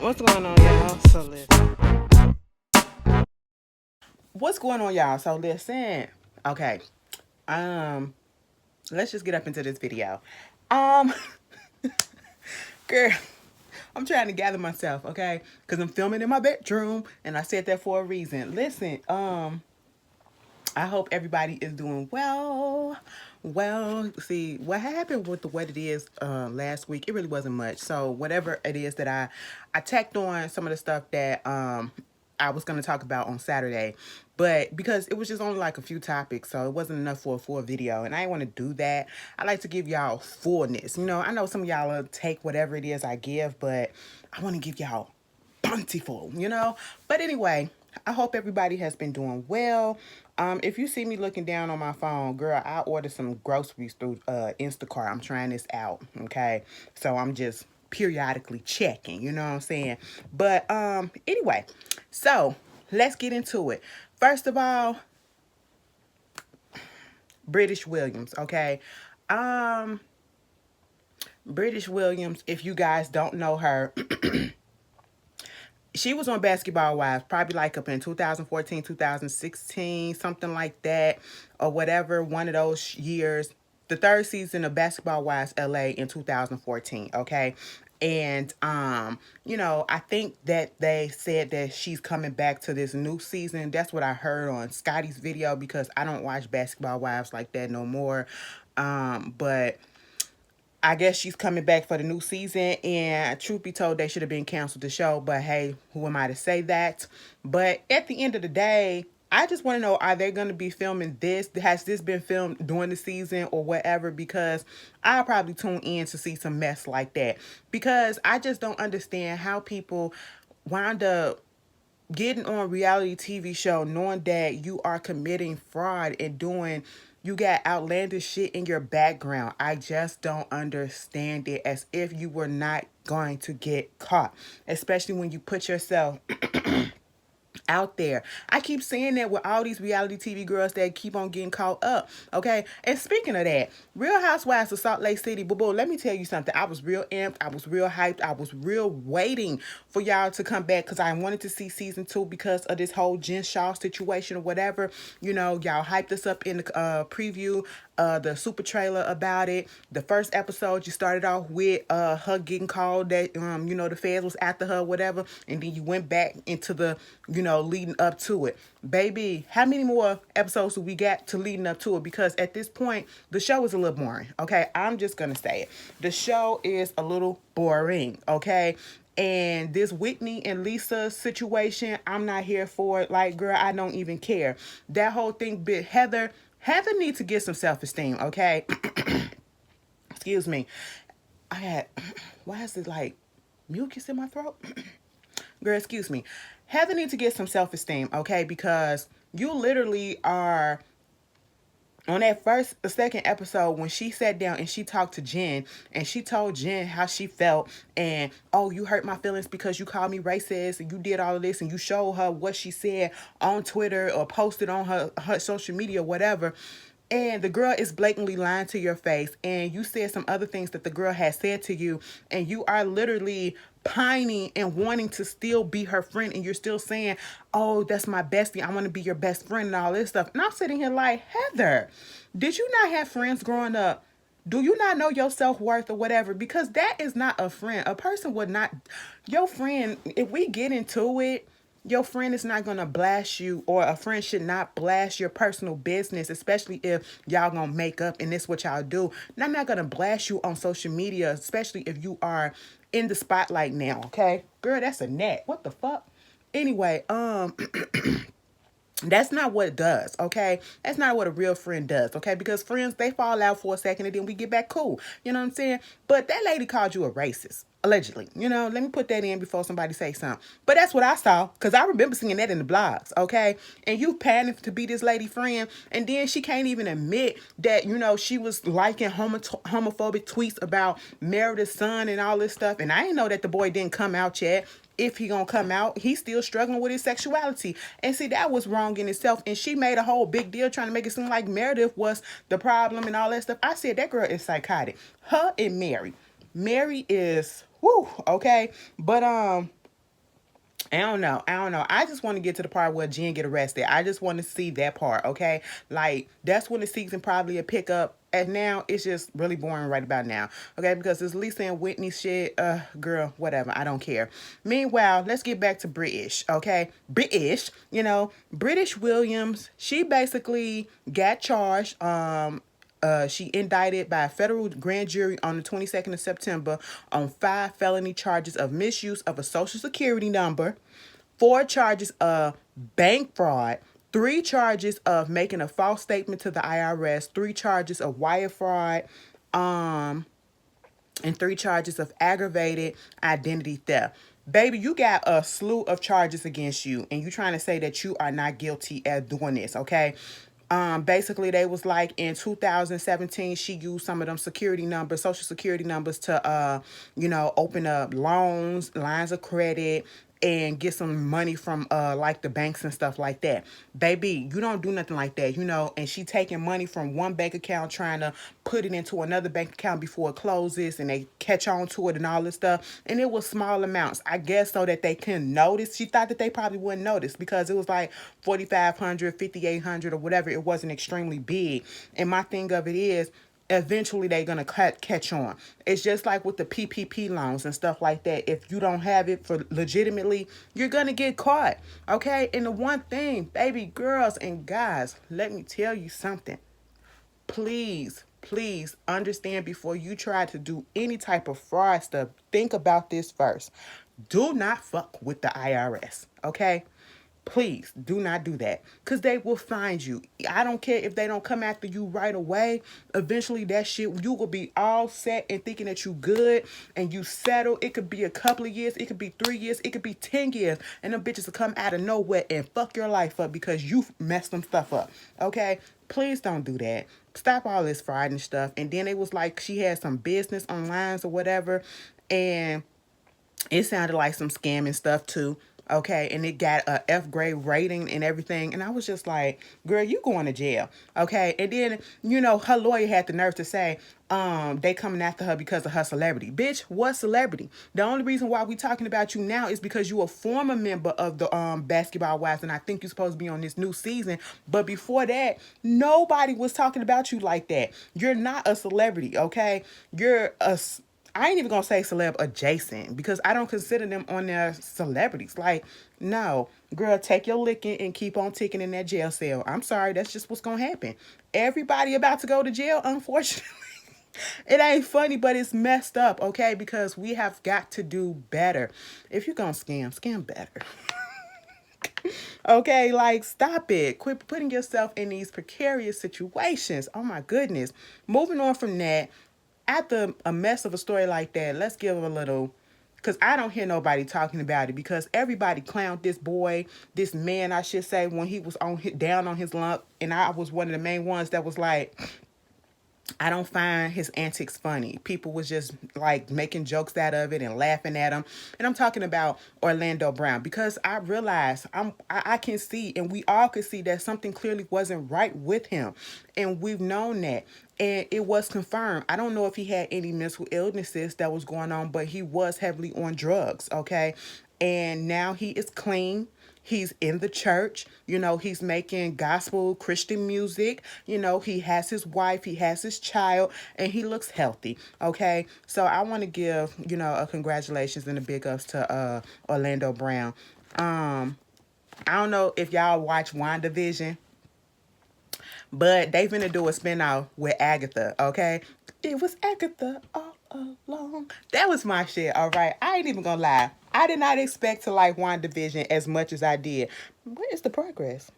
What's going on, y'all? What's going on, y'all? So listen. Okay. Um, let's just get up into this video. Um, girl, I'm trying to gather myself, okay? Because I'm filming in my bedroom, and I said that for a reason. Listen, I hope everybody is doing well. Well, see, what happened with what it is last week, it really wasn't much. So whatever it is that I tacked on some of the stuff that I was going to talk about on Saturday. But because it was just only like a few topics, so it wasn't enough for a full video. And I didn't want to do that. I like to give y'all fullness. You know, I know some of y'all will take whatever it is I give, but I want to give y'all bountiful, you know? But anyway, I hope everybody has been doing well. If you see me looking down on my phone, girl, I ordered some groceries through Instacart. I'm trying this out, okay? So I'm just periodically checking, you know what I'm saying? But anyway, so let's get into it. First of all, British Williams, okay? Um British Williams, if you guys don't know her, she was on Basketball Wives probably like up in 2014, 2016, something like that, or whatever, one of those years. The third season of Basketball Wives LA in 2014, okay? And you know, I think that they said that she's coming back to this new season. That's what I heard on Scotty's video because I don't watch Basketball Wives like that no more. But I guess she's coming back for the new season, and truth be told, they should have been canceled the show. But hey, who am I to say that? But at the end of the day, I just want to know: are they going to be filming this? Has this been filmed during the season or whatever? Because I'll probably tune in to see some mess like that. Because I just don't understand how people wind up getting on a reality TV show knowing that you are committing fraud and doing you got outlandish shit in your background. I just don't understand it, as if you were not going to get caught, especially when you put yourself out there. I keep saying that with all these reality TV girls that keep on getting caught up. Okay. And speaking of that, Real Housewives of Salt Lake City, boo boo, let me tell you something. I was real amped. I was real hyped. I was real waiting for y'all to come back because I wanted to see season 2 because of this whole Jen Shaw situation or whatever. You know, y'all hyped us up in the preview, the super trailer about it. The first episode, you started off with her getting called that you know, the feds was after her, whatever, and then you went back into the, you know, leading up to it. Baby, how many more episodes do we got to leading up to it? Because at this point, the show is a little boring. Okay, I'm just gonna say it. The show is a little boring. Okay. And this Whitney and Lisa situation, I'm not here for it. Like, girl, I don't even care. That whole thing, bit Heather needs to get some self-esteem, okay? Excuse me. I had, why is it like mucus in my throat? Girl, excuse me. Heather needs to get some self-esteem, okay? Because you literally are on that second episode when she sat down and she talked to Jen and she told Jen how she felt, and oh, you hurt my feelings because you called me racist and you did all of this, and you showed her what she said on Twitter or posted on her social media, whatever. And the girl is blatantly lying to your face, and you said some other things that the girl has said to you, and you are literally pining and wanting to still be her friend, and you're still saying, oh, that's my bestie, I want to be your best friend and all this stuff. And I'm sitting here like, Heather, did you not have friends growing up? Do you not know your self-worth or whatever? Because that is not a friend. A person would not, your friend, if we get into it, your friend is not going to blast you, or a friend should not blast your personal business, especially if y'all going to make up and this what y'all do. And I'm not going to blast you on social media, especially if you are in the spotlight now, okay? Girl, that's a net. What the fuck? Anyway, that's not what it does, okay? That's not what a real friend does, okay? Because friends, they fall out for a second and then we get back cool. You know what I'm saying? But that lady called you a racist, allegedly. You know, let me put that in before somebody say something. But that's what I saw, because I remember seeing that in the blogs, okay? And you panicked to be this lady friend, and then she can't even admit that, you know, she was liking homophobic tweets about Meredith's son and all this stuff. And I didn't know that the boy didn't come out yet. If he gonna come out, he's still struggling with his sexuality. And see, that was wrong in itself. And she made a whole big deal trying to make it seem like Meredith was the problem and all that stuff. I said, that girl is psychotic. Her and Mary. Mary is, whoo, okay? But, I don't know. I don't know. I just want to get to the part where Jen get arrested. I just want to see that part, okay? Like, that's when the season probably a pick up. And now it's just really boring right about now, okay? Because it's Lisa and Whitney shit. Girl, whatever. I don't care. Meanwhile, let's get back to British, okay? British, British Williams. She basically got charged. She indicted by a federal grand jury on the 22nd of September on 5 felony charges of misuse of a social security number, 4 charges of bank fraud, 3 charges of making a false statement to the IRS, 3 charges of wire fraud, and 3 charges of aggravated identity theft. Baby, you got a slew of charges against you, and you trying to say that you are not guilty at doing this, okay? Basically, they was like in 2017, she used some of them security numbers, social security numbers to, open up loans, lines of credit, and get some money from like the banks and stuff like that. Baby, you don't do nothing like that, and she taking money from one bank account trying to put it into another bank account before it closes, and they catch on to it and all this stuff. And it was small amounts, I guess, so that they couldn't notice. She thought that they probably wouldn't notice because it was like 4,500, 5,800 or whatever. It wasn't extremely big. And my thing of it is, eventually they're going to catch on. It's just like with the PPP loans and stuff like that. If you don't have it for legitimately, you're going to get caught. Okay? And the one thing, baby girls and guys, let me tell you something. Please understand before you try to do any type of fraud stuff. Think about this first. Do not fuck with the IRS. Okay? Please do not do that, because they will find you. I don't care if they don't come after you right away. Eventually that shit, you will be all set and thinking that you good and you settle. It could be a couple of years, it could be 3 years, it could be 10 years, and them bitches will come out of nowhere and fuck your life up because you messed some stuff up. Okay? Please don't do that. Stop all this fraud and stuff. And then it was like she had some business online or whatever, and it sounded like some scamming stuff too. Okay, and it got a F grade rating and everything. And I was just like, girl, you going to jail. Okay. And then, her lawyer had the nerve to say, they coming after her because of her celebrity. Bitch, what celebrity? The only reason why we talking about you now is because you a former member of the Basketball Wives, and I think you're supposed to be on this new season. But before that, nobody was talking about you like that. You're not a celebrity, okay? I ain't even gonna say celeb adjacent, because I don't consider them on their celebrities. Like, no, girl, take your licking and keep on ticking in that jail cell. I'm sorry, that's just what's gonna happen. Everybody about to go to jail, unfortunately. It ain't funny, but it's messed up, okay? Because we have got to do better. If you're gonna scam better. Okay, like, stop it. Quit putting yourself in these precarious situations. Oh my goodness. Moving on from that, after a mess of a story like that, let's give a little, because I don't hear nobody talking about it, because everybody clowned this man, I should say, when he was down on his luck, and I was one of the main ones that was like, I don't find his antics funny. People was just like making jokes out of it and laughing at him. And I'm talking about Orlando Brown, because I realized I can see, and we all could see, that something clearly wasn't right with him. And we've known that. And it was confirmed. I don't know if he had any mental illnesses that was going on, but he was heavily on drugs, okay? And now he is clean. He's in the church, he's making gospel Christian music, he has his wife, he has his child, and he looks healthy, okay? So I want to give, a congratulations and a big ups to Orlando Brown. I don't know if y'all watch WandaVision, but they finna do a spinoff with Agatha, okay? It was Agatha all along. That was my shit, all right? I ain't even gonna lie. I did not expect to like WandaVision as much as I did. Where is the progress?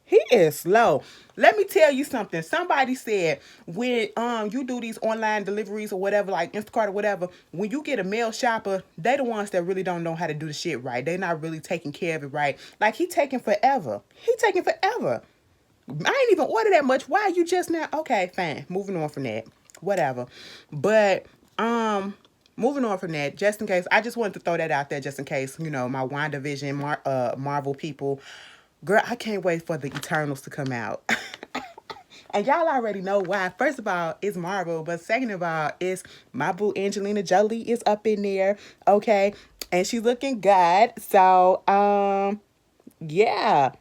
He is slow. Let me tell you something. Somebody said when you do these online deliveries or whatever, like Instacart or whatever, when you get a mail shopper, they the ones that really don't know how to do the shit right. They're not really taking care of it right. Like, he taking forever. I ain't even order that much. Why are you just now? Okay, fine. Moving on from that. Whatever. But moving on from that, just in case, I just wanted to throw that out there just in case, my WandaVision Marvel people. Girl, I can't wait for the Eternals to come out. And y'all already know why. First of all, it's Marvel. But second of all, it's my boo Angelina Jolie is up in there. Okay. And she's looking good. So, yeah,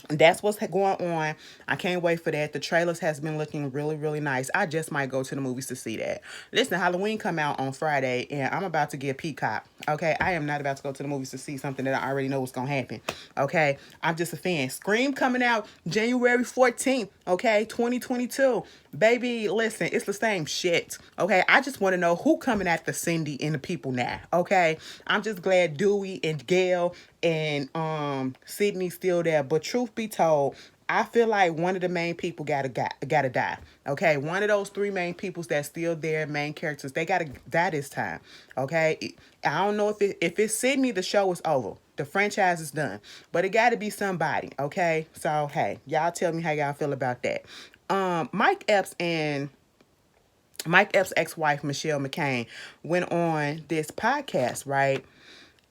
that's what's going on. I can't wait for that. The trailers has been looking really, really nice. I just might go to the movies to see that. Listen, Halloween come out on Friday, and I'm about to get Peacock. Okay, I am not about to go to the movies to see something that I already know what's gonna happen. Okay, I'm just a fan. Scream coming out January 14th. Okay, 2022. Baby, listen, it's the same shit. Okay, I just want to know who coming after Cindy and the people now. Okay, I'm just glad Dewey and Gail and Sydney's still there. But truth be told, I feel like one of the main people gotta die. Okay, one of those three main peoples that's still there, main characters, they gotta die this time. Okay, I don't know if it's Sydney, the show is over. The franchise is done, but it got to be somebody. Okay, so hey, y'all tell me how y'all feel about that. Mike Epps and Mike Epps' ex-wife Michelle McCain went on this podcast, right?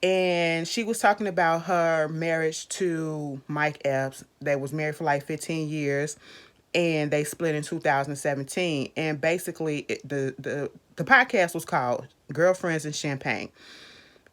And she was talking about her marriage to Mike Epps. They was married for like 15 years, and they split in 2017. And basically, the podcast was called "Girlfriends and Champagne."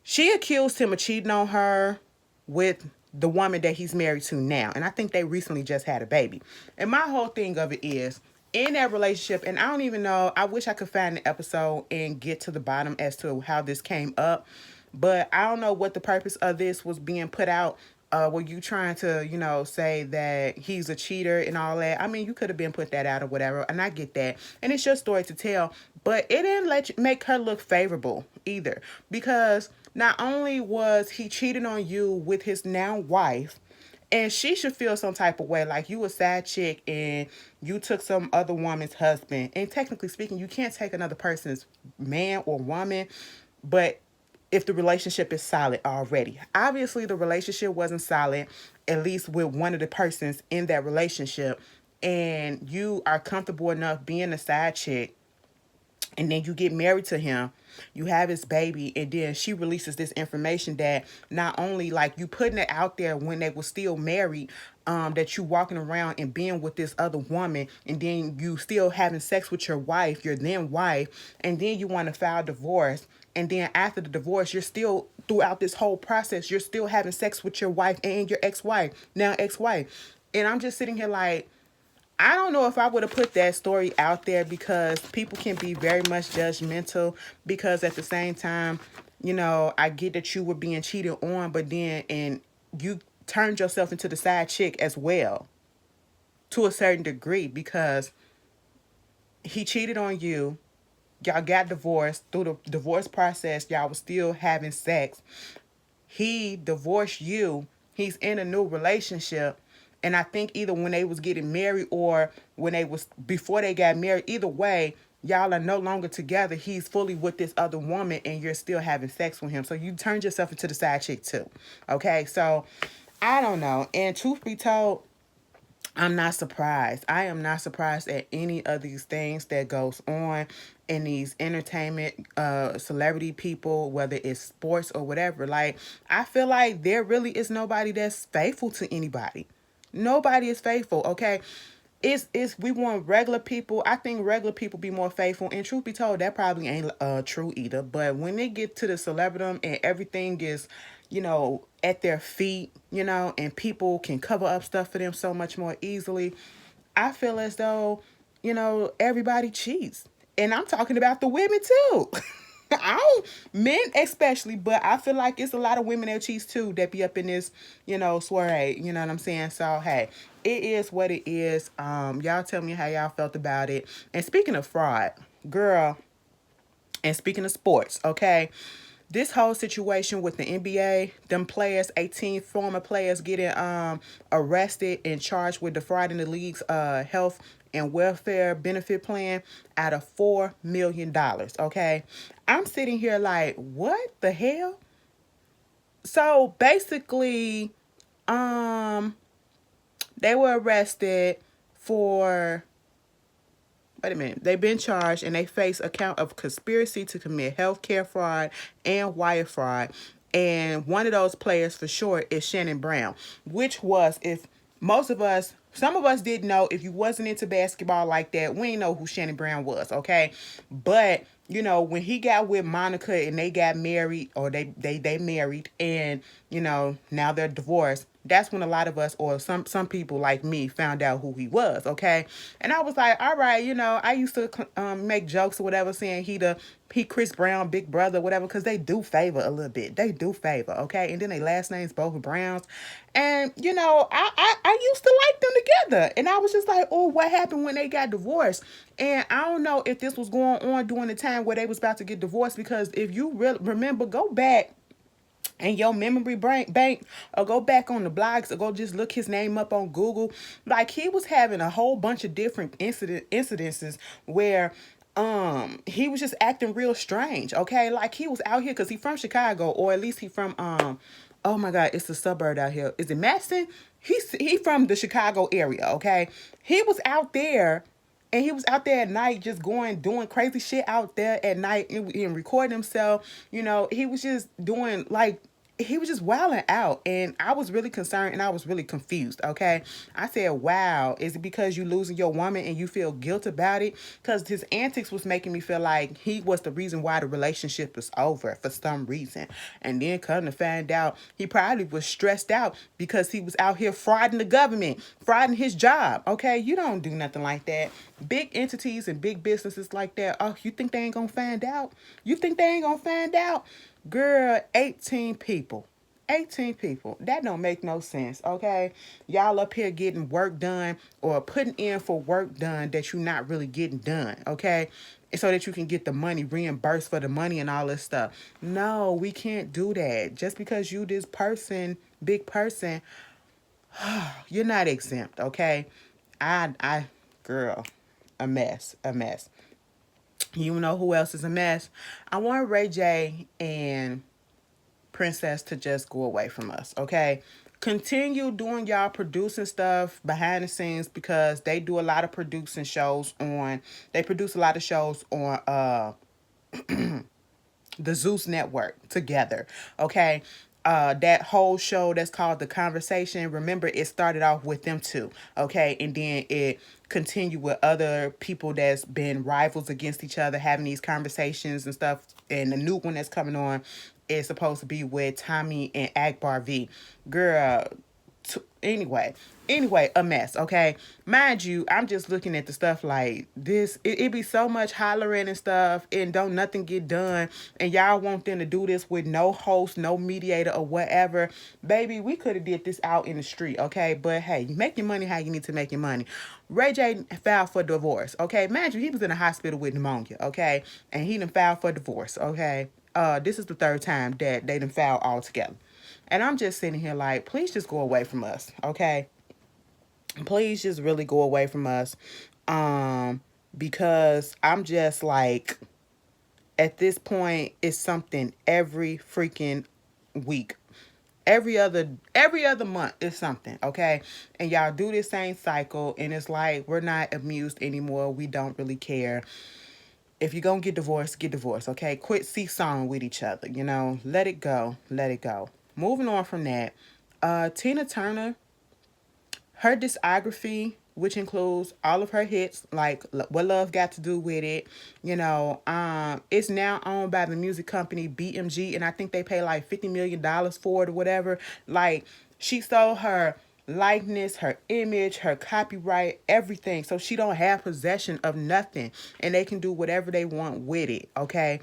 She accused him of cheating on her with the woman that he's married to now. And I think they recently just had a baby. And my whole thing of it is, in that relationship, and I don't even know, I wish I could find the episode and get to the bottom as to how this came up. But I don't know what the purpose of this was being put out. Were you trying to, say that he's a cheater and all that? I mean, you could have been put that out or whatever, and I get that. And it's your story to tell, but it didn't make her look favorable either. Because not only was he cheating on you with his now wife, and she should feel some type of way, like you a side chick and you took some other woman's husband. And technically speaking, you can't take another person's man or woman, but if the relationship is solid already. Obviously, the relationship wasn't solid, at least with one of the persons in that relationship, and you are comfortable enough being a side chick, and then you get married to him, you have his baby, and then she releases this information that not only like you putting it out there when they were still married, that you walking around and being with this other woman, and then you still having sex with your wife, your then wife, and then you want to file divorce, and then after the divorce, you're still throughout this whole process, you're still having sex with your wife and your ex-wife, now ex-wife. And I'm just sitting here like, I don't know if I would have put that story out there, because people can be very much judgmental, because at the same time, I get that you were being cheated on, but then, and you turned yourself into the side chick as well to a certain degree, because he cheated on you. Y'all got divorced. Through the divorce process, y'all was still having sex. He divorced you. He's in a new relationship. And I think either when they was getting married or when they was before they got married, either way, y'all are no longer together. He's fully with this other woman and you're still having sex with him. So you turned yourself into the side chick too. Okay, so I don't know. And truth be told, I'm not surprised. I am not surprised at any of these things that goes on in these entertainment celebrity people, whether it's sports or whatever. Like, I feel like there really is nobody that's faithful to anybody. Nobody is faithful, okay? It's we want regular people. I think regular people be more faithful. And truth be told, that probably ain't true either. But when they get to the celebridom and everything is, at their feet, and people can cover up stuff for them so much more easily, I feel as though, everybody cheats. And I'm talking about the women too. I don't, men especially, but I feel like it's a lot of women that cheats too that be up in this, soiree. You know what I'm saying? So hey, it is what it is. Y'all tell me how y'all felt about it. And speaking of fraud, girl, and speaking of sports, okay, this whole situation with the NBA, them players, 18 former players getting arrested and charged with defrauding the league's health and welfare benefit plan out of $4 million. Okay, I'm sitting here like, what the hell? So basically, they were arrested for, wait a minute, they've been charged and they face a count of conspiracy to commit healthcare fraud and wire fraud. And one of those players for sure is Shannon Brown, which was, if most of us some of us didn't know. If you wasn't into basketball like that, we didn't know who Shannon Brown was, okay? But you know, when he got with Monica and they got married, or they married, and you know, now they're divorced, that's when a lot of us, or some people like me, found out who he was, okay? And I was like, all right, you know, I used to make jokes or whatever, saying he Chris Brown big brother, whatever, because they do favor a little bit. They do favor, okay? And then their last names both are Browns. And you know, I used to like them together. And I was just like, oh, what happened when they got divorced? And I don't know if this was going on during the time where they was about to get divorced, because if you remember, go back and your memory bank, or go back on the blogs, or go just look his name up on Google. Like, he was having a whole bunch of different incidences where he was just acting real strange, okay? Like, he was out here, because he from Chicago, or at least he from oh my god, it's a suburb out here. Is it Madison? He from the Chicago area, okay? He was out there, and he was out there at night, just doing crazy shit out there at night, and recording himself. You know, he was just doing like, he was just wilding out, and I was really concerned, and I was really confused, okay? I said, wow, is it because you losing your woman and you feel guilt about it? Because his antics was making me feel like he was the reason why the relationship was over for some reason. And then come to find out, he probably was stressed out because he was out here frauding the government, frauding his job, okay? You don't do nothing like that. Big entities and big businesses like that, oh, you think they ain't gonna find out? You think they ain't gonna find out? Girl, 18 people. 18 people. That don't make no sense, okay? Y'all up here getting work done, or putting in for work done that you're not really getting done, okay? So that you can get the money reimbursed for the money and all this stuff. No, we can't do that. Just because you this person, big person, you're not exempt, okay? Girl, a mess, a mess. You know who else is a mess? I want Ray J and Princess to just go away from us, okay? Continue doing y'all producing stuff behind the scenes, because they do a lot of producing shows on, they produce a lot of shows on the Zeus Network together, okay? That whole show that's called The Conversation, remember, it started off with them two, okay? And then it continued with other people that's been rivals against each other, having these conversations and stuff. And the new one that's coming on is supposed to be with Tommy and Akbar V. Girl, anyway, a mess, okay? Mind you, I'm just looking at the stuff like this. It be so much hollering and stuff, and don't nothing get done. And y'all want them to do this with no host, no mediator, or whatever. Baby, we could have did this out in the street, okay? But hey, you make your money how you need to make your money. Ray J filed for divorce, okay? Mind you, he was in the hospital with pneumonia, okay? And he done filed for divorce, okay? This is the third time that they done filed all together. And I'm just sitting here like, please just go away from us, okay? Please just really go away from us. Because I'm just like, at this point, it's something every freaking week. Every other month is something, okay? And y'all do this same cycle, and it's like, we're not amused anymore. We don't really care. If you're gonna get divorced, okay? Quit seesawing with each other, you know? Let it go. Let it go. Moving on from that, Tina Turner, her discography, which includes all of her hits, like What Love Got to Do with It, you know, it's now owned by the music company BMG, and I think they pay like $50 million for it or whatever. Like, she sold her likeness, her image, her copyright, everything, so she don't have possession of nothing, and they can do whatever they want with it, okay?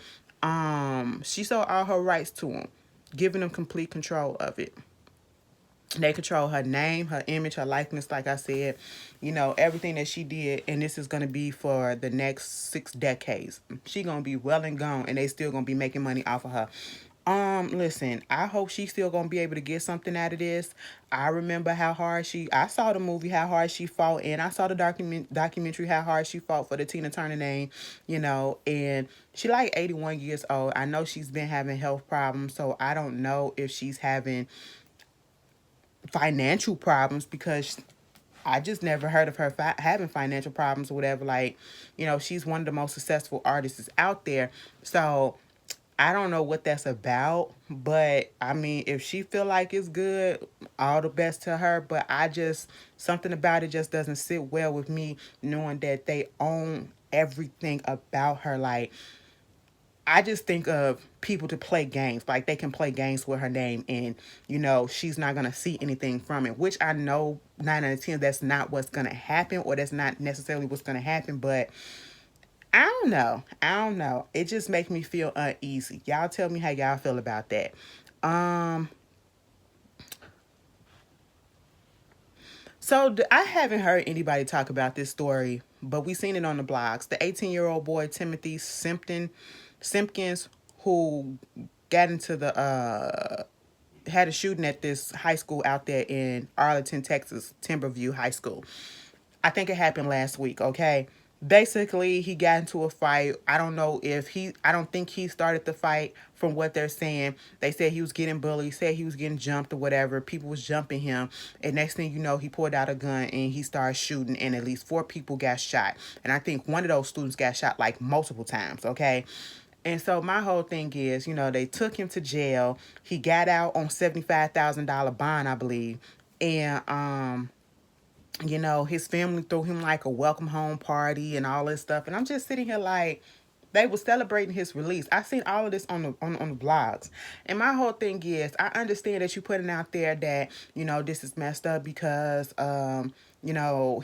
She sold all her rights to them, giving them complete control of it. They control her name, her image, her likeness, like I said, you know, everything that she did. And this is going to be for the next 6 decades. She going to be well and gone, and they still going to be making money off of her. Listen, I hope she's still going to be able to get something out of this. I remember I saw the movie, how hard she fought, and I saw the documentary, how hard she fought for the Tina Turner name, you know, and she like 81 years old. I know she's been having health problems, so I don't know if she's having financial problems, because I just never heard of her having financial problems or whatever. Like, you know, she's one of the most successful artists out there. So I don't know what that's about, but I mean, if she feel like it's good, all the best to her. But I just, something about it just doesn't sit well with me, knowing that they own everything about her. Like, I just think of people to play games. Like, they can play games with her name, and she's not gonna see anything from it. Which I know 9 out of 10, that's not what's gonna happen, or that's not necessarily what's gonna happen. But I don't know. I don't know. It just makes me feel uneasy. Y'all tell me how y'all feel about that. Um, I haven't heard anybody talk about this story, but we seen it on the blogs. The 18-year-old boy Timothy Simpkins, who got into the had a shooting at this high school out there in Arlington, Texas, Timberview High School. I think it happened last week, okay? Basically, he got into a fight. I don't think he started the fight from what they're saying. They said he was getting bullied, said he was getting jumped or whatever. People was jumping him. And next thing you know, he pulled out a gun and he started shooting, and at least 4 people got shot. And I think one of those students got shot like multiple times, okay? And so my whole thing is, they took him to jail. He got out on $75,000 bond, I believe. And his family threw him like a welcome home party and all this stuff. And I'm just sitting here like, they were celebrating his release. I seen all of this on the blogs. And my whole thing is, I understand that you putting out there that, this is messed up because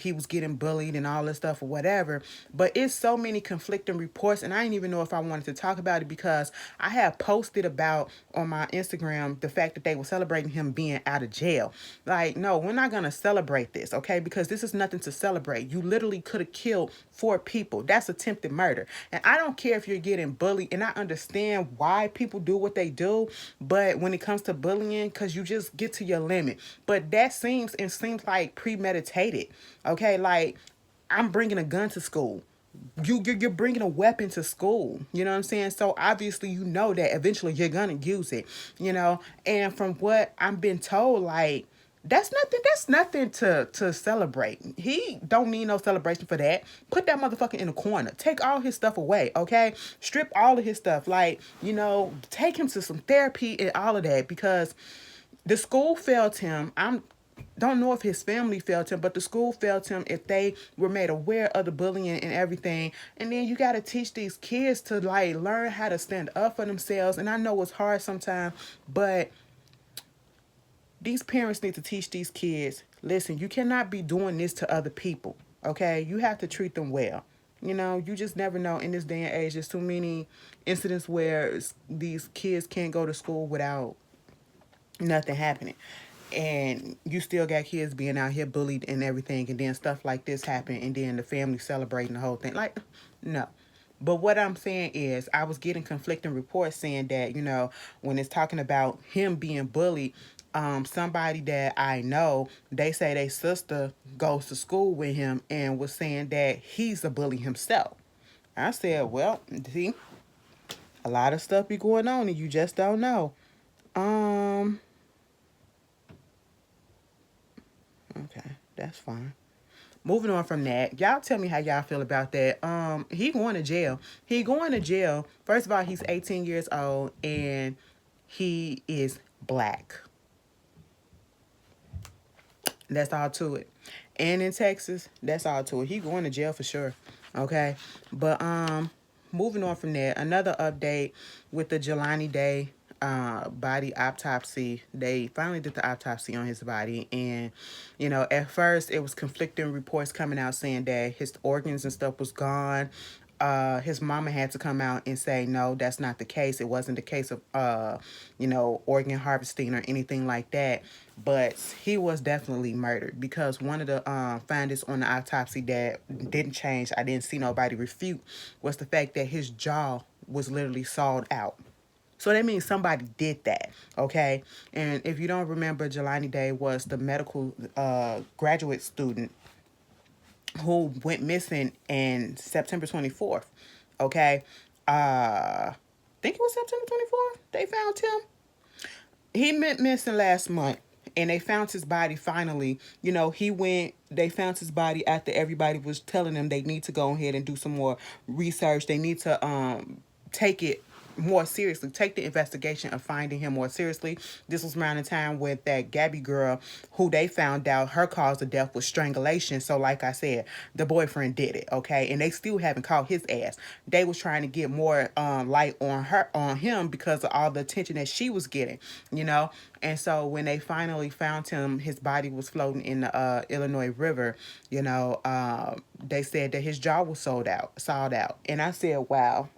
he was getting bullied and all this stuff or whatever. But it's so many conflicting reports, and I didn't even know if I wanted to talk about it, because I have posted about on my Instagram the fact that they were celebrating him being out of jail. Like, no, we're not gonna celebrate this, okay? Because this is nothing to celebrate. You literally could have killed 4 people. That's attempted murder. And I don't care if you're getting bullied, and I understand why people do what they do, but when it comes to bullying, because you just get to your limit. But that seems like premeditated, okay? Like, I'm bringing a gun to school. You're bringing a weapon to school. You know what I'm saying? So obviously that eventually you're gonna use it. And from what I'm been told, like, that's nothing to celebrate. He don't need no celebration for that. Put that motherfucker in a corner. Take all his stuff away, okay? Strip all of his stuff. Like, take him to some therapy and all of that, because the school failed him. I don't know if his family failed him, but the school failed him if they were made aware of the bullying and everything. And then you got to teach these kids to, like, learn how to stand up for themselves. And I know it's hard sometimes, but these parents need to teach these kids, listen, you cannot be doing this to other people, okay? You have to treat them well. You just never know in this day and age. There's too many incidents where these kids can't go to school without nothing happening. And you still got kids being out here bullied and everything, and then stuff like this happen, and then the family celebrating the whole thing. Like, no. But what I'm saying is, I was getting conflicting reports saying that, when it's talking about him being bullied, somebody that I know, they say their sister goes to school with him and was saying that he's a bully himself. I said, well, see, a lot of stuff be going on and you just don't know. Okay, that's fine. Moving on from that, y'all tell me how y'all feel about that. He going to jail. He going to jail. First of all, he's 18 years old and he is black. That's all to it. And in Texas, that's all to it. He going to jail for sure. Okay. But moving on from there, another update with the Jelani Day body autopsy. They finally did the autopsy on his body, and at first it was conflicting reports coming out saying that his organs and stuff was gone. His mama had to come out and say, no, that's not the case. It wasn't the case of, organ harvesting or anything like that. But he was definitely murdered, because one of the findings on the autopsy that didn't change, I didn't see nobody refute, was the fact that his jaw was literally sawed out. So that means somebody did that, okay? And if you don't remember, Jelani Day was the medical graduate student who went missing in September 24th, okay? I think it was September 24th they found him. He went missing last month, and they found his body finally. They found his body after everybody was telling them they need to go ahead and do some more research. They need to take it more seriously, take the investigation of finding him more seriously. This was around the time with that Gabby girl who they found out her cause of death was strangulation. So like I said, the boyfriend did it, okay? And they still haven't caught his ass. They was trying to get more light on him because of all the attention that she was getting, you know? And so when they finally found him, his body was floating in the Illinois River, you know, they said that his jaw was sawed out. And I said, wow.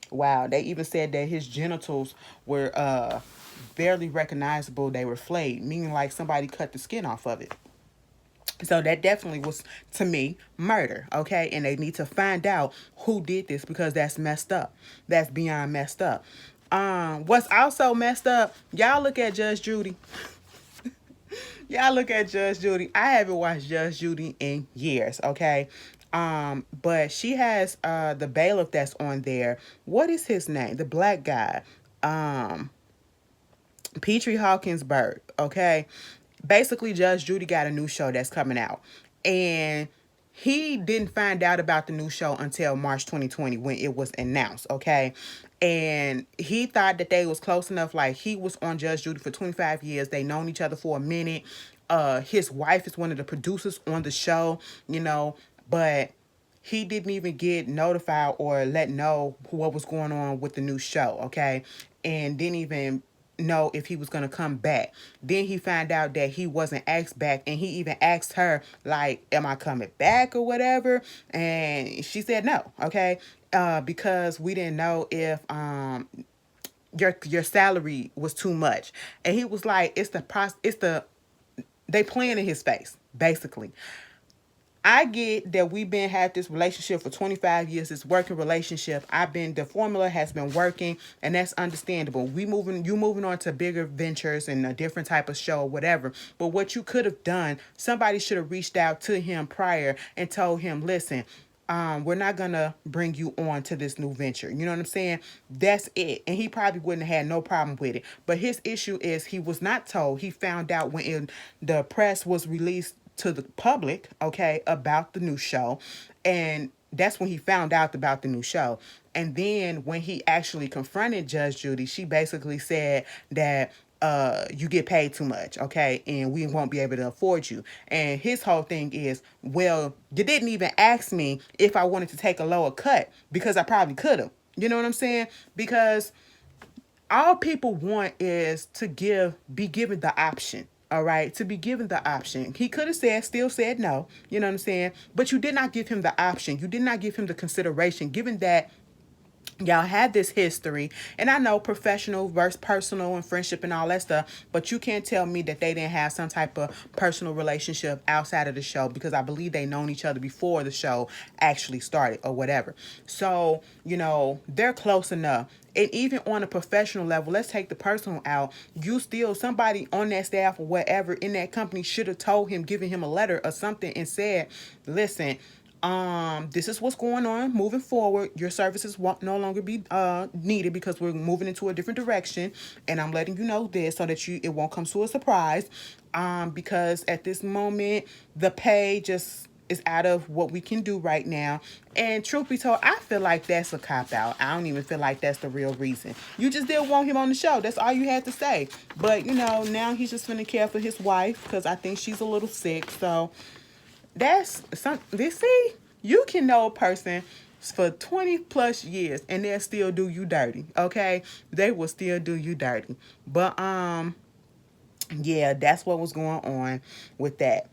Wow. They even said that his genitals were barely recognizable. They were flayed, meaning like somebody cut the skin off of it. So that definitely was, to me, murder, okay? And they need to find out who did this because that's messed up. That's beyond messed up. What's also messed up, y'all look at Judge Judy. Y'all look at Judge Judy. I haven't watched Judge Judy in years, okay? But she has the bailiff that's on there. What is his name? The black guy. Petrie Hawkinsburg, okay? Basically, Judge Judy got a new show that's coming out. And he didn't find out about the new show until March 2020 when it was announced, okay? And he thought that they was close enough. Like, he was on Judge Judy for 25 years. They known each other for a minute. His wife is one of the producers on the show, you know, but he didn't even get notified or let know what was going on with the new show, okay? And didn't even know if he was going to come back. Then he found out that he wasn't asked back, and he even asked her, like, am I coming back or whatever? And she said no, okay? Because we didn't know if your salary was too much. And he was like, they playing in his face, basically. I get that we've been had this relationship for 25 years, this working relationship. The formula has been working, and that's understandable. You moving on to bigger ventures and a different type of show or whatever. But what you could have done, somebody should have reached out to him prior and told him, listen, we're not gonna bring you on to this new venture. You know what I'm saying? That's it. And he probably wouldn't have had no problem with it. But his issue is he was not told. He found out when the press was released to the public, okay, about the new show. And that's when he found out about the new show. And then when he actually confronted Judge Judy, she basically said that you get paid too much, okay, and we won't be able to afford you. And his whole thing is, well, you didn't even ask me if I wanted to take a lower cut because I probably could have. You know what I'm saying? Because all people want is to be given the option. All right, to be given the option. He could have still said no, you know what I'm saying? But you did not give him the option. You did not give him the consideration, given that y'all had this history. And I know professional versus personal and friendship and all that stuff, but you can't tell me that they didn't have some type of personal relationship outside of the show, because I believe they known each other before the show actually started or whatever. So, you know, they're close enough. And even on a professional level, let's take the personal out. Somebody on that staff or whatever in that company should have told him, given him a letter or something and said, listen, this is what's going on moving forward. Your services won't no longer be needed because we're moving into a different direction, and I'm letting you know this so that it won't come to a surprise. Because at this moment the pay just is out of what we can do right now. And truth be told, I feel like that's a cop out. I don't even feel like that's the real reason. You just didn't want him on the show. That's all you had to say. But you know, now he's just gonna care for his wife because I think she's a little sick. So that's see, you can know a person for 20 plus years and they'll still do you dirty, okay? They will still do you dirty. But yeah, that's what was going on with that.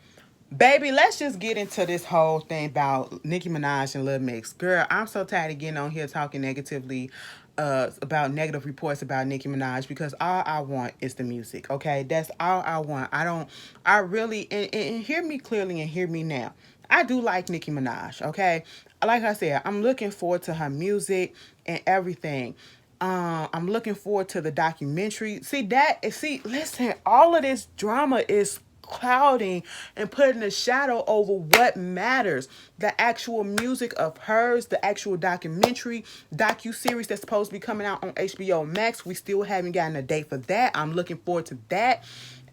Baby, let's just get into this whole thing about Nicki Minaj and Lil Mix. Girl, I'm so tired of getting on here talking negatively about negative reports about Nicki Minaj, because all I want is the music, okay? That's all I want. I really, and hear me clearly and hear me now. I do like Nicki Minaj, okay? Like I said, I'm looking forward to her music and everything. I'm looking forward to the documentary. Listen, all of this drama is clouding and putting a shadow over what matters. The actual music of hers, the actual docu-series that's supposed to be coming out on HBO Max. We still haven't gotten a date for that. I'm looking forward to that.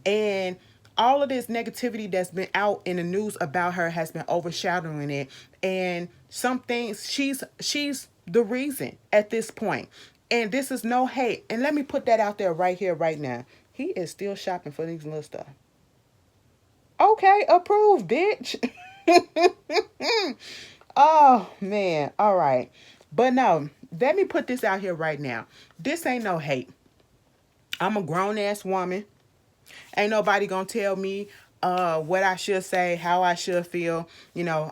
And all of this negativity that's been out in the news about her has been overshadowing it. And some things, she's the reason at this point. And this is no hate. And let me put that out there right here, right now. He is still shopping for these little stuff. Okay, approved, bitch. Oh, man. All right. But no, let me put this out here right now. This ain't no hate. I'm a grown ass woman. Ain't nobody gonna tell me what I should say, how I should feel.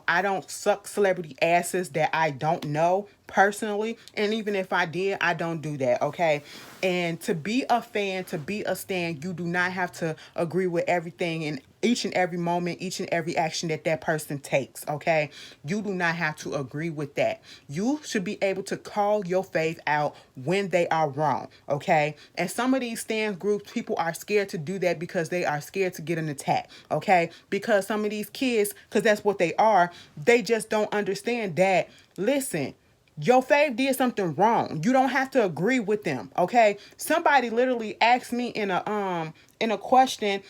I don't suck celebrity asses that I don't know personally. And even if I did, I don't do that, okay? And to be a fan, to be a stan, you do not have to agree with everything and each and every moment, each and every action that that person takes, okay? You do not have to agree with that. You should be able to call your faith out when they are wrong, okay? And some of these stans groups, people are scared to do that because they are scared to get an attack, okay? Because some of these kids, because that's what they are, they just don't understand that, listen, your fave did something wrong. You don't have to agree with them, okay? Somebody literally asked me in a question,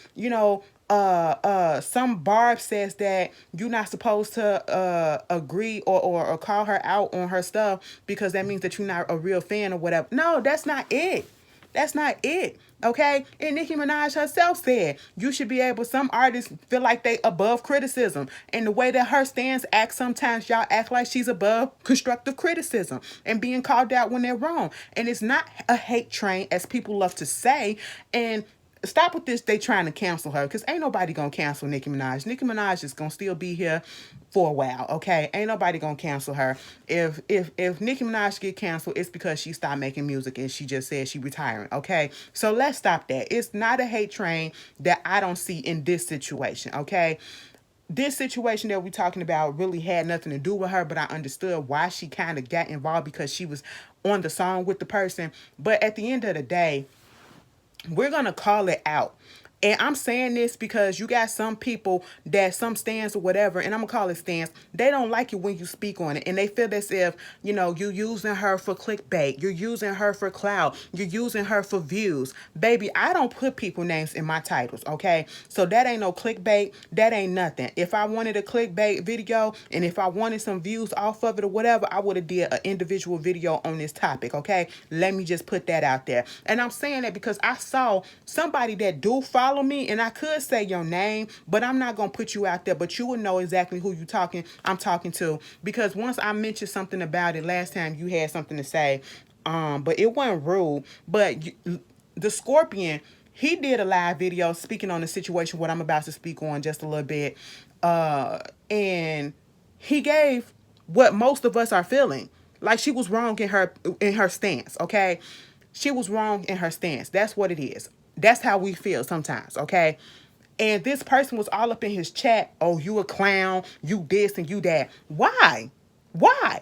some Barb says that you're not supposed to agree or call her out on her stuff because that means that you're not a real fan or whatever. No, that's not it. That's not it. Okay? And Nicki Minaj herself said you should be able, some artists feel like they above criticism. And the way that her stands act, sometimes y'all act like she's above constructive criticism and being called out when they're wrong. And it's not a hate train, as people love to say. And stop with this, they trying to cancel her, because ain't nobody gonna cancel Nicki Minaj. Nicki Minaj is gonna still be here for a while, okay? Ain't nobody gonna cancel her. If Nicki Minaj get canceled, it's because she stopped making music and she just said she retiring, okay? So let's stop that. It's not a hate train that I don't see in this situation, okay? This situation that we're talking about really had nothing to do with her, but I understood why she kind of got involved because she was on the song with the person. But at the end of the day, we're going to call it out. And I'm saying this because you got some people that some stands or whatever, and I'm going to call it stands, they don't like it when you speak on it. And they feel as if, you're using her for clickbait. You're using her for clout. You're using her for views. Baby, I don't put people names in my titles, okay? So that ain't no clickbait. That ain't nothing. If I wanted a clickbait video and if I wanted some views off of it or whatever, I would have did an individual video on this topic, okay? Let me just put that out there. And I'm saying that because I saw somebody that do follow me, and I could say your name, but I'm not gonna put you out there, but you would know exactly who I'm talking to, because once I mentioned something about it last time, you had something to say, but it wasn't rude. But the Scorpion, he did a live video speaking on the situation what I'm about to speak on just a little bit, and he gave what most of us are feeling, like she was wrong in her stance, okay? She was wrong in her stance. That's what it is. That's how we feel sometimes, okay? And this person was all up in his chat. Oh, you a clown. You this and you that. Why? Why?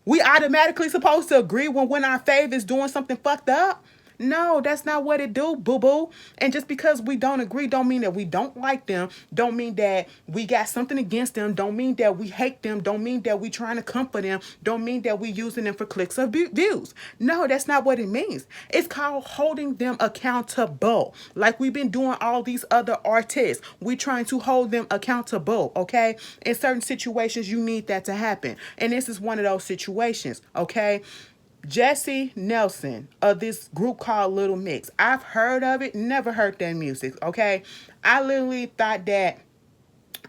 We automatically supposed to agree when our fave is doing something fucked up? No, that's not what it do, boo-boo. And just because we don't agree don't mean that we don't like them. Don't mean that we got something against them. Don't mean that we hate them. Don't mean that we trying to comfort them. Don't mean that we using them for clicks or views. No, that's not what it means. It's called holding them accountable. Like we've been doing all these other artists. We trying to hold them accountable, okay? In certain situations, you need that to happen. And this is one of those situations, okay? Jesse Nelson of this group called Little Mix. I've heard of it, never heard their music, okay? I literally thought that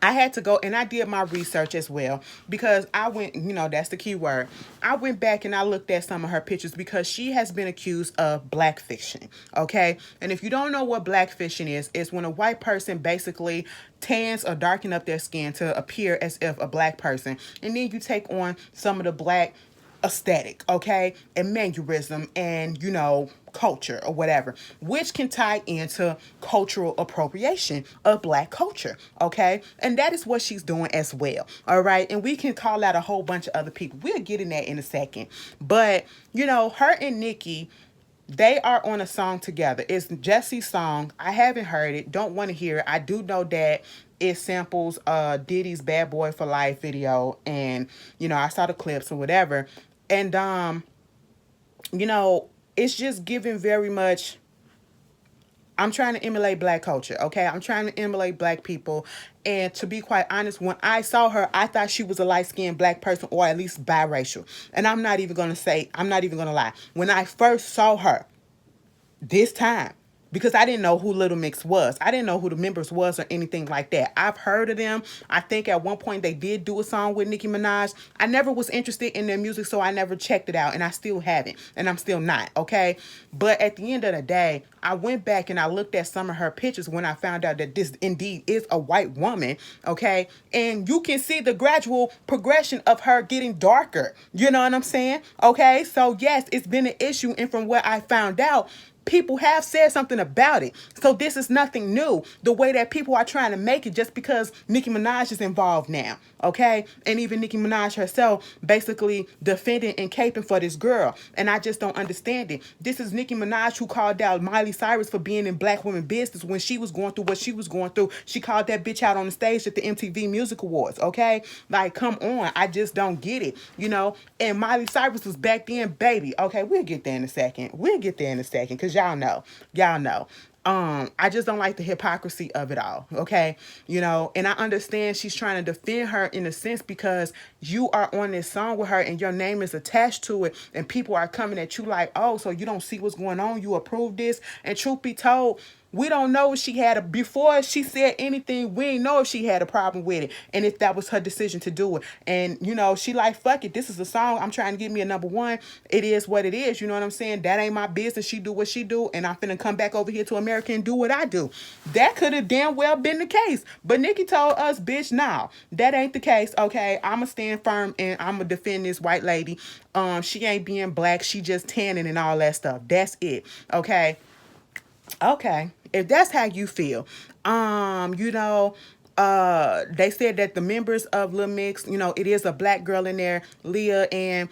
I had to go, and I did my research as well, because I went, that's the key word. I went back and I looked at some of her pictures because she has been accused of blackfishing, okay? And if you don't know what blackfishing is, it's when a white person basically tans or darken up their skin to appear as if a black person, and then you take on some of the black aesthetic, okay, and mannerism and culture or whatever, which can tie into cultural appropriation of black culture, okay? And that is what she's doing as well, all right? And we can call out a whole bunch of other people. We'll get in that in a second. But her and Nicki, they are on a song together. It's Jesse's song. I haven't heard it, don't want to hear it. I do know that it samples Diddy's Bad Boy for Life video, and I saw the clips or whatever. And it's just giving very much I'm trying to emulate black culture, okay? I'm trying to emulate black people. And to be quite honest, when I saw her, I thought she was a light-skinned black person or at least biracial. And I'm not even going to lie. When I first saw her, this time, because I didn't know who Little Mix was. I didn't know who the members was or anything like that. I've heard of them. I think at one point they did do a song with Nicki Minaj. I never was interested in their music, so I never checked it out, and I still haven't, and I'm still not, okay? But at the end of the day, I went back and I looked at some of her pictures when I found out that this indeed is a white woman, okay? And you can see the gradual progression of her getting darker. You know what I'm saying? Okay, so yes, it's been an issue, and from what I found out, people have said something about it. So this is nothing new. The way that people are trying to make it just because Nicki Minaj is involved now. Okay? And even Nicki Minaj herself basically defending and caping for this girl. And I just don't understand it. This is Nicki Minaj who called out Miley Cyrus for being in black women business when she was going through what she was going through. She called that bitch out on the stage at the MTV Music Awards. Okay? Like, come on. I just don't get it. You know? And Miley Cyrus was back then, baby. Okay, we'll get there in a second. We'll get there in a second. Because y'all know. Y'all know. I just don't like the hypocrisy of it all, okay? You know, and I understand she's trying to defend her in a sense because you are on this song with her and your name is attached to it and people are coming at you like, oh, so you don't see what's going on, you approve this, and truth be told, we don't know if she had before she said anything, we didn't know if she had a problem with it and if that was her decision to do it. And, you know, she like, fuck it, this is a song, I'm trying to get me a #1. It is what it is, you know what I'm saying? That ain't my business. She do what she do and I'm finna come back over here to America and do what I do. That could have damn well been the case. But Nicki told us, bitch, nah, that ain't the case, okay? I'ma stand firm and I'ma defend this white lady. She ain't being black, she just tanning and all that stuff. That's it, okay? Okay, if that's how you feel, you know, they said that the members of Lil Mix, you know, it is a black girl in there, Leah, and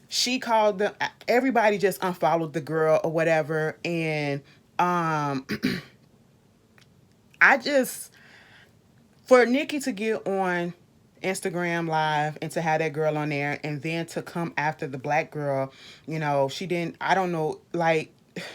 she called them. Everybody just unfollowed the girl or whatever, and I just for Nicki to get on Instagram Live and to have that girl on there and then to come after the black girl, you know, she didn't, I don't know, like,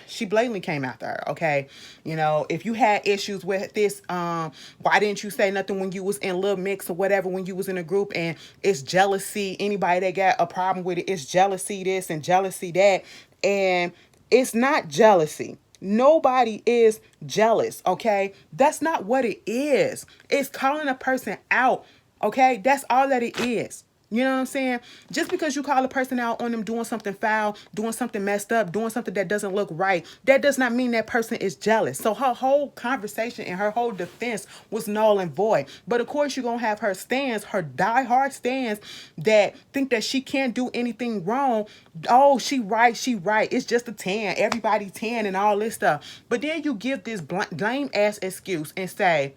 she blatantly came after her, okay? You know, if you had issues with this, why didn't you say nothing when you was in Lil Mix or whatever, when you was in a group? And it's jealousy. Anybody that got a problem with it, it's jealousy this and jealousy that. And it's not jealousy. Nobody is jealous, okay? That's not what it is. It's calling a person out, okay? That's all that it is. You know what I'm saying? Just because you call a person out on them doing something foul, doing something messed up, doing something that doesn't look right, that does not mean that person is jealous. So her whole conversation and her whole defense was null and void. But of course, you're going to have her stands, her diehard stands that think that she can't do anything wrong. Oh, she right, she right. It's just a tan. Everybody tan and all this stuff. But then you give this lame ass excuse and say,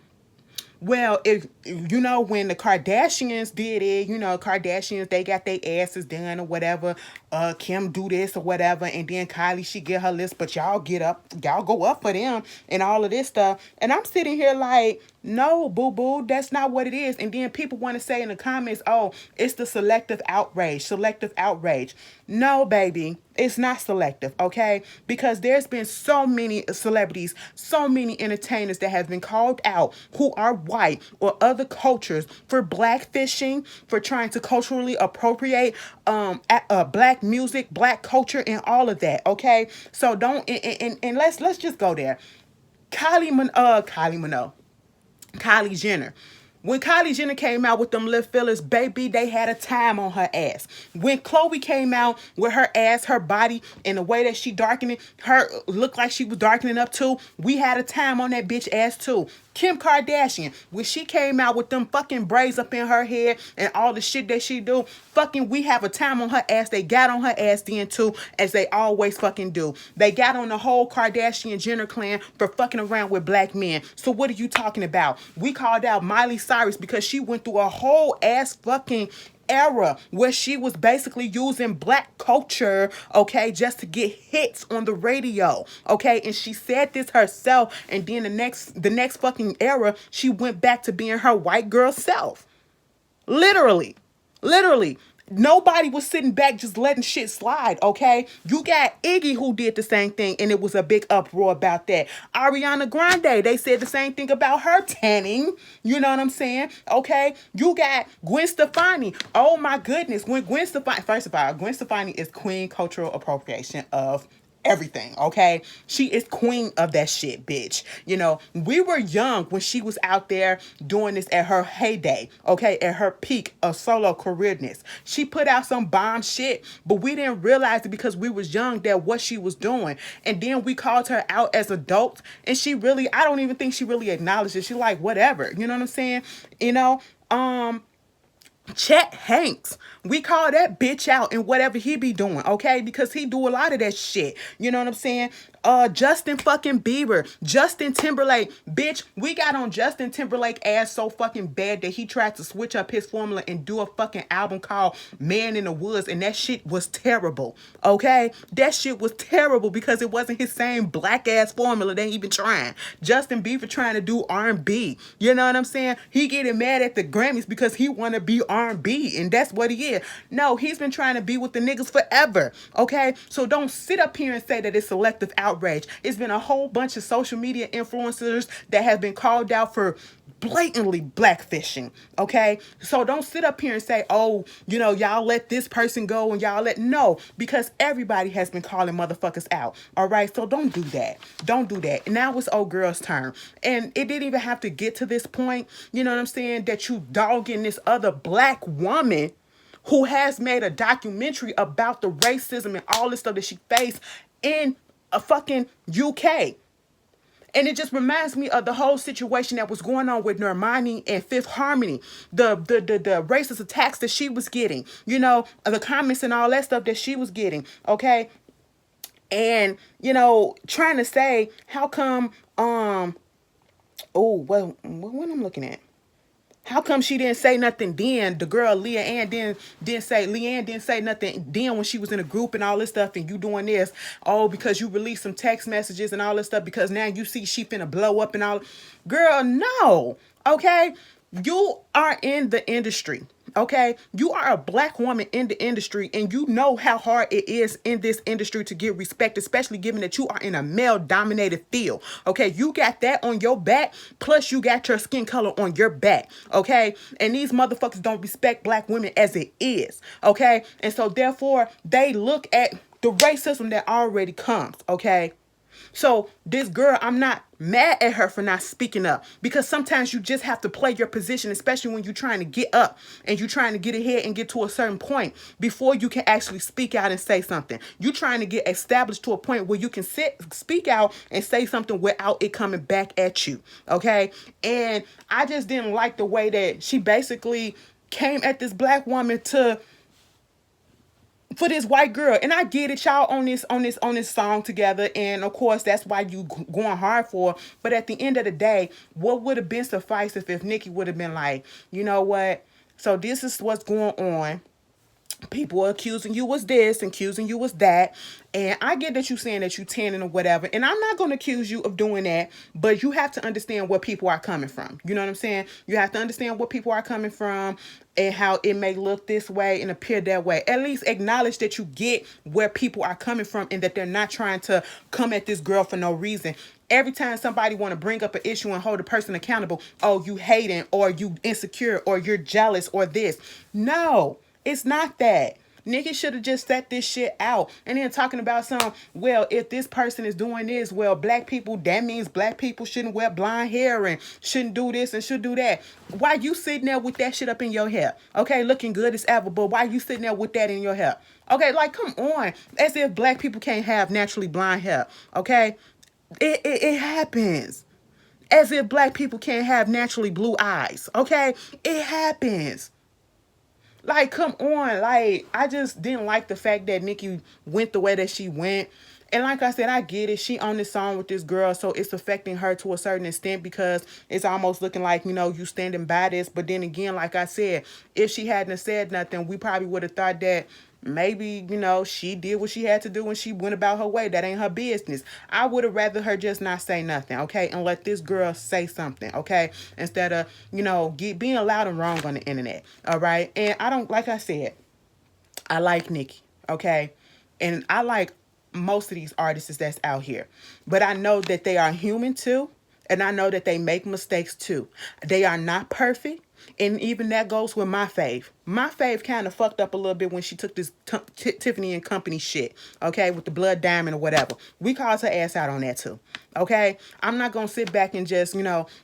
well, if you know, when the Kardashians did it, you know, Kardashians, they got their asses done or whatever. Kim do this or whatever, and then Kylie, she get her list, but y'all go up for them and all of this stuff. And I'm sitting here like, no, boo-boo, that's not what it is. And then people want to say in the comments, oh, it's the selective outrage. No, baby, it's not selective, okay? Because there's been so many celebrities, so many entertainers that have been called out who are white or other cultures for blackfishing, for trying to culturally appropriate black music, black culture, and all of that, okay? So don't, and let's just go there. Kylie Jenner. When Kylie Jenner came out with them lip fillers, baby, they had a time on her ass. When Khloe came out with her ass, her body, and the way that she darkened it, her looked like she was darkening up too, we had a time on that bitch ass too. Kim Kardashian, when she came out with them fucking braids up in her head and all the shit that she do, fucking we have a time on her ass. They got on her ass then too, as they always fucking do. They got on the whole Kardashian Jenner clan for fucking around with black men. So what are you talking about? We called out Miley Cyrus because she went through a whole ass fucking era where she was basically using black culture, okay, just to get hits on the radio, okay, and she said this herself, and then the next fucking era, she went back to being her white girl self. Literally. Nobody was sitting back just letting shit slide, okay? You got Iggy who did the same thing, and it was a big uproar about that. Ariana Grande, they said the same thing about her tanning. You know what I'm saying? Okay? You got Gwen Stefani. Oh my goodness. When Gwen Stefani, first of all, Gwen Stefani is queen cultural appropriation of everything, okay? She is queen of that shit, bitch. You know, we were young when she was out there doing this at her heyday, okay? At her peak of solo careerness. She put out some bomb shit, but we didn't realize it because we was young that what she was doing. And then we called her out as adults, and she really, I don't even think she really acknowledged it. She like, whatever. You know what I'm saying? You know, Chet Hanks. We call that bitch out in whatever he be doing, okay? Because he do a lot of that shit. You know what I'm saying? Justin fucking Bieber, Justin Timberlake. Bitch, we got on Justin Timberlake ass so fucking bad that he tried to switch up his formula and do a fucking album called Man in the Woods, and that shit was terrible, okay? That shit was terrible because it wasn't his same black ass formula they even trying. Justin Bieber trying to do R&B. You know what I'm saying? He getting mad at the Grammys because he want to be R&B, and that's what he is. No, he's been trying to be with the niggas forever, okay? So don't sit up here and say that it's selective outrage. It's been a whole bunch of social media influencers that have been called out for blatantly blackfishing, okay? So don't sit up here and say, oh, you know, y'all let this person go and y'all let, no, because everybody has been calling motherfuckers out, all right? So don't do that. Don't do that. And now it's old girl's turn. And it didn't even have to get to this point, you know what I'm saying, that you dogging this other black woman who has made a documentary about the racism and all this stuff that she faced in a fucking UK. And it just reminds me of the whole situation that was going on with Normani and Fifth Harmony, the racist attacks that she was getting, you know, the comments and all that stuff that she was getting, okay? And, you know, trying to say, how come, oh, well, what I'm looking at? How come she didn't say nothing then? The girl Leanne didn't say nothing then when she was in a group and all this stuff, and you doing this. Oh, because you released some text messages and all this stuff because now you see she finna blow up and all. Girl, no. Okay? You are in the industry. Okay, you are a black woman in the industry, and you know how hard it is in this industry to get respect, especially given that you are in a male dominated field. Okay, you got that on your back, plus you got your skin color on your back. Okay, and these motherfuckers don't respect black women as it is. Okay, and so therefore they look at the racism that already comes. Okay. So this girl, I'm not mad at her for not speaking up, because sometimes you just have to play your position, especially when you're trying to get up and you're trying to get ahead and get to a certain point before you can actually speak out and say something. You're trying to get established to a point where you can speak out and say something without it coming back at you. Okay. And I just didn't like the way that she basically came at this black woman for this white girl. And I get it, y'all on this song together, and of course that's why you going hard for. But at the end of the day, what would have been suffice if Nicki would have been like, you know what, so this is what's going on. People are accusing you was this and accusing you was that. And I get that you saying that you tanning or whatever. And I'm not going to accuse you of doing that. But you have to understand where people are coming from. You know what I'm saying? You have to understand where people are coming from and how it may look this way and appear that way. At least acknowledge that you get where people are coming from and that they're not trying to come at this girl for no reason. Every time somebody want to bring up an issue and hold a person accountable, oh, you hating or you insecure or you're jealous or this. No. It's not that. Nicki should have just set this shit out. And then talking about some, well, if this person is doing this, well, black people, that means black people shouldn't wear blonde hair and shouldn't do this and should do that. Why you sitting there with that shit up in your hair? Okay, looking good as ever, but why you sitting there with that in your hair? Okay, like, come on. As if black people can't have naturally blonde hair. Okay? It happens. As if black people can't have naturally blue eyes. Okay? It happens. Like, come on. Like, I just didn't like the fact that Nicki went the way that she went. And like I said, I get it. She on this song with this girl, so it's affecting her to a certain extent because it's almost looking like, you know, you standing by this. But then again, like I said, if she hadn't said nothing, we probably would have thought that maybe, you know, she did what she had to do and she went about her way. That ain't her business. I would have rather her just not say nothing, okay? And let this girl say something, okay? Instead of, you know, being loud and wrong on the internet, all right? And I don't, like I said, I like Nicki, okay? And I like most of these artists that's out here. But I know that they are human too. And I know that they make mistakes too. They are not perfect. And even that goes with my fave. My fave kind of fucked up a little bit when she took this Tiffany and Company shit, okay, with the blood diamond or whatever. We called her ass out on that too, okay? I'm not going to sit back and just,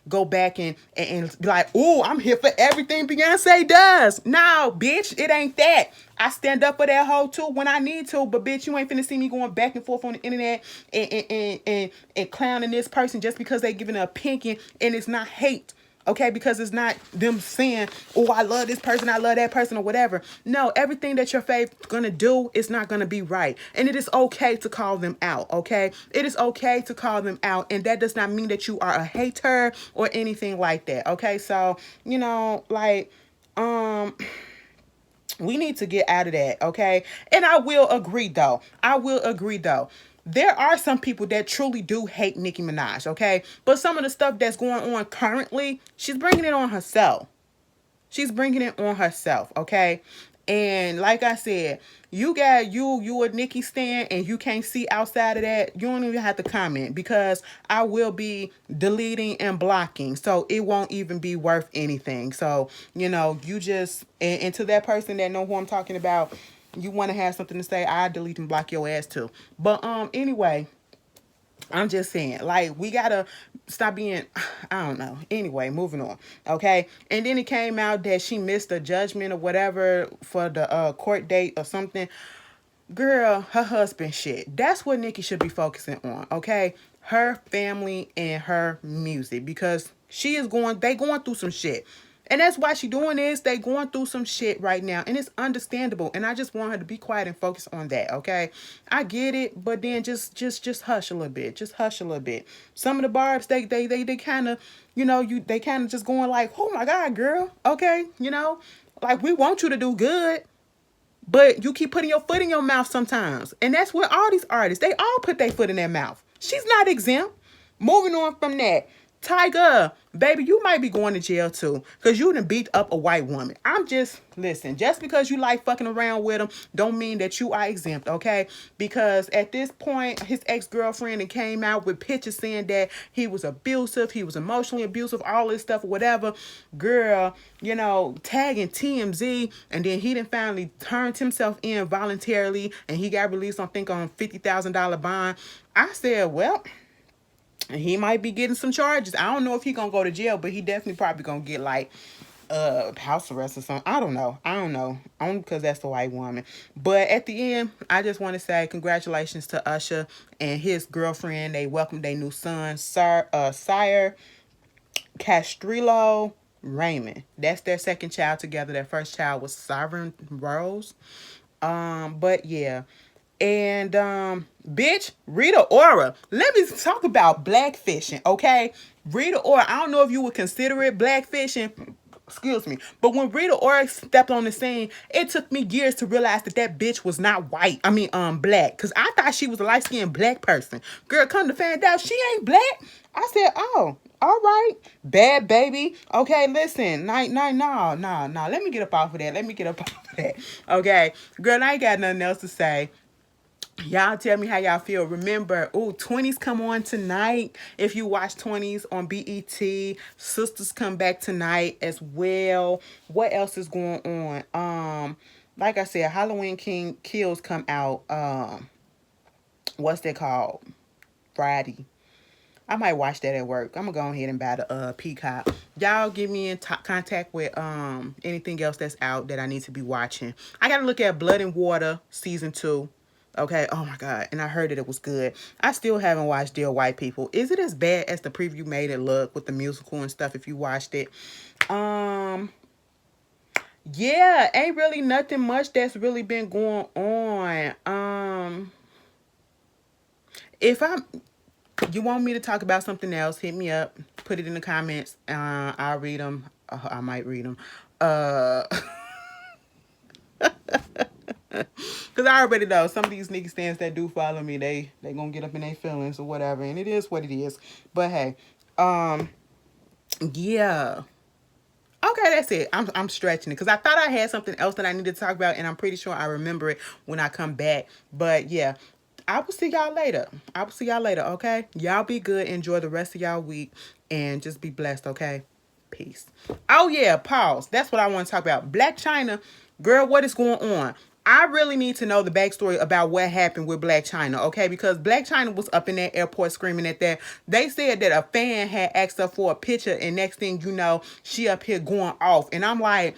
go back and be like, ooh, I'm here for everything Beyonce does. No, bitch, it ain't that. I stand up for that hoe too when I need to, but bitch, you ain't finna see me going back and forth on the internet and clowning this person just because they giving an opinion and it's not hate. Okay, because it's not them saying, oh, I love this person, I love that person, or whatever. No, everything that your faith gonna do is not gonna be right. And it is okay to call them out, okay? It is okay to call them out, and that does not mean that you are a hater or anything like that. Okay, so, we need to get out of that, okay? And I will agree though. There are some people that truly do hate Nicki Minaj, okay? But some of the stuff that's going on currently, she's bringing it on herself. She's bringing it on herself, okay? And like I said, you got you a Nicki stan and you can't see outside of that. You don't even have to comment because I will be deleting and blocking. So it won't even be worth anything. So, you just, and to that person that know who I'm talking about, you want to have something to say, I delete and block your ass too. But anyway, I'm just saying, like, we gotta stop being, I don't know. Anyway, moving on. Okay. And then it came out that she missed a judgment or whatever for the court date or something. Girl, her husband shit. That's what Nicki should be focusing on. Okay. Her family and her music, because they going through some shit. And that's why she doing this. They going through some shit right now. And it's understandable. And I just want her to be quiet and focus on that, okay? I get it, but then just hush a little bit. Just hush a little bit. Some of the barbs, they kind of, they kind of just going like, oh my God, girl. Okay, like we want you to do good. But you keep putting your foot in your mouth sometimes. And that's where all these artists, they all put their foot in their mouth. She's not exempt. Moving on from that. Tiger, baby, you might be going to jail too. Because you done beat up a white woman. Listen, just because you like fucking around with him, don't mean that you are exempt, okay? Because at this point, his ex-girlfriend came out with pictures saying that he was abusive, he was emotionally abusive, all this stuff, whatever. Girl, tagging TMZ, and then he done finally turned himself in voluntarily, and he got released, I think, on $50,000 bond. I said, well, he might be getting some charges. I don't know if he gonna go to jail, but he definitely probably gonna get like house arrest or something. I don't know. Only because that's the white woman. But at the end, I just want to say congratulations to Usher and his girlfriend. They welcomed their new son, Sire Castrillo Raymond. That's their second child together. Their first child was Sovereign Rose. But yeah. And bitch, Rita Ora. Let me talk about blackfishing, okay? Rita Ora, I don't know if you would consider it blackfishing. Excuse me. But when Rita Ora stepped on the scene, it took me years to realize that bitch was not white. Black. Because I thought she was a light-skinned black person. Girl, come to find out she ain't black. I said, oh, all right. Bad baby. Okay, listen. No. Let me get up off of that. Okay. Girl, I ain't got nothing else to say. Y'all tell me how y'all feel. Remember, 20s come on tonight. If you watch 20s on BET, Sisters come back tonight as well. What else is going on? Like I said, Halloween King Kills come out. What's that called? Friday. I might watch that at work. I'm gonna go ahead and buy the Peacock. Y'all get me in contact with anything else that's out that I need to be watching. I gotta look at Blood and Water season 2. Okay, oh my God, and I heard that it was good. I still haven't watched Dear White People. Is it as bad as the preview made it look with the musical and stuff if you watched it? Yeah, ain't really nothing much that's really been going on. If you want me to talk about something else, hit me up, put it in the comments. I'll read them. I might read them. Because I already know some of these nigga stands that do follow me, they gonna get up in their feelings or whatever. And it is what it is. But hey, yeah. Okay, that's it. I'm stretching it because I thought I had something else that I needed to talk about, and I'm pretty sure I remember it when I come back. But yeah, I will see y'all later. I will see y'all later, okay? Y'all be good. Enjoy the rest of y'all week and just be blessed, okay? Peace. Oh yeah, pause. That's what I want to talk about. Black China, girl, what is going on? I really need to know the backstory about what happened with Black China, okay? Because Black China was up in that airport screaming at that. They said that a fan had asked her for a picture, and next thing you know, she up here going off. And I'm like,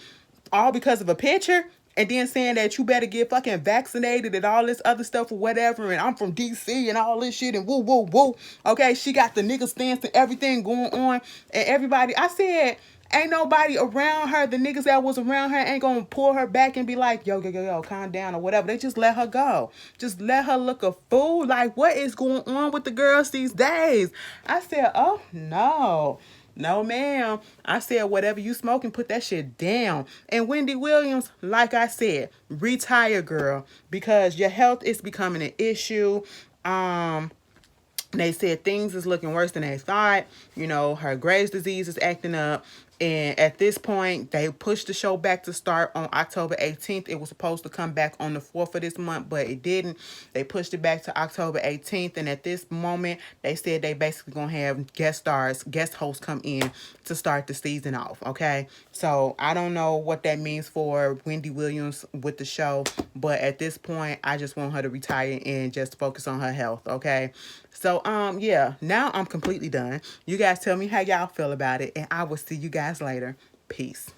all because of a picture? And then saying that you better get fucking vaccinated and all this other stuff or whatever. And I'm from DC and all this shit and woo, woo, woo. Okay, she got the nigga stance and everything going on. And everybody, I said, ain't nobody around her. The niggas that was around her ain't gonna pull her back and be like, yo, yo, yo, yo, calm down or whatever. They just let her go. Just let her look a fool. Like, what is going on with the girls these days? I said, oh, no. No, ma'am. I said, whatever you smoking, put that shit down. And Wendy Williams, like I said, retire, girl, because your health is becoming an issue. They said things is looking worse than they thought. You know, her Graves' disease is acting up. And at this point, they pushed the show back to start on October 18th. It was supposed to come back on the 4th of this month, but it didn't. They pushed it back to October 18th. And at this moment, they said they basically going to have guest hosts come in to start the season off, okay? So I don't know what that means for Wendy Williams with the show, but at this point, I just want her to retire and just focus on her health, okay? So, yeah, now I'm completely done. You guys tell me how y'all feel about it, and I will see you guys later. Peace.